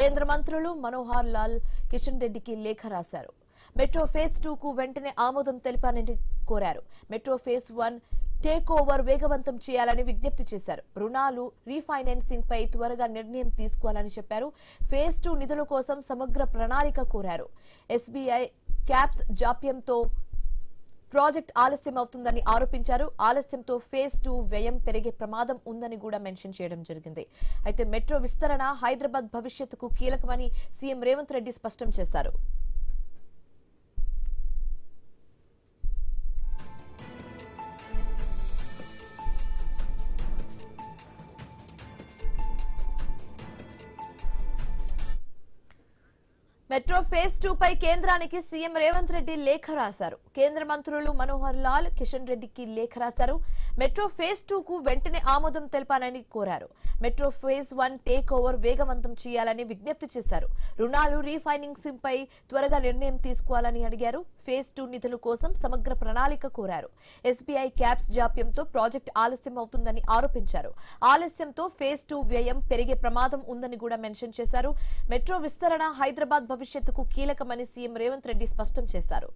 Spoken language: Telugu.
కేంద్ర మంత్రులు మనోహర్ లాల్ కిషన్ రెడ్డికి లేఖ రాశారు. మెట్రో ఫేజ్ 2 కు వెంటనే ఆమోదం తెలపాలని కోరారు. మెట్రో ఫేజ్ 1 టేక్ ఓవర్ వేగవంతం చేయాలని విజ్ఞప్తి చేశారు. రుణాలు రీఫైనాన్సింగ్ పై త్వరగా నిర్ణయం తీసుకోవాలని చెప్పారు. ఫేజ్ 2 నిధుల కోసం సమగ్ర ప్రణాళిక కోరారు. ఎస్బీఐ క్యాప్స్ జాప్యంతో ప్రాజెక్ట్ ఆలస్యం అవుతుందని ఆరోపించారు. ఆలస్యంతో ఫేజ్ 2 వ్యయం పెరిగే ప్రమాదం ఉందని కూడా మెన్షన్ చేయడం జరిగింది. అయితే మెట్రో విస్తరణ హైదరాబాద్ భవిష్యత్తుకు కీలకమని సీఎం రేవంత్ రెడ్డి స్పష్టం చేశారు. మెట్రో ఫేజ్ 2 పై కేంద్రానికి సీఎం రేవంత్ రెడ్డి లేఖ రాశారు. కేంద్ర మంత్రులు మనోహర్ లాల్ కిషన్ రెడ్డికి లేఖ రాశారు. మెట్రో ఫేజ్ 2 కు వెంటనే ఆమోదం తెలపాలని కోరారు. మెట్రో ఫేజ్ 1 టేక్ ఓవర్ వేగవంతం చేయాలని విజ్ఞప్తి చేశారు. రుణాలు రీఫైనాన్సింగ్ పై త్వరగా నిర్ణయం తీసుకోవాలని అడిగారు. ఫేజ్ 2 నిధుల కోసం సమగ్ర ప్రణాళిక కోరారు. ఎస్బీఐ క్యాప్స్ జాప్యంతో ప్రాజెక్ట్ ఆలస్యం అవుతుందని ఆరోపించారు. ఆలస్యంతో ఫేజ్ 2 వ్యయం పెరిగే ప్రమాదం ఉందని కూడా మెన్షన్ చేశారు. మెట్రో విస్తరణ హైదరాబాద్ భవిష్యత్తుకు కీలకమని సీఎం రేవంత్ రెడ్డి స్పష్టం చేశారు.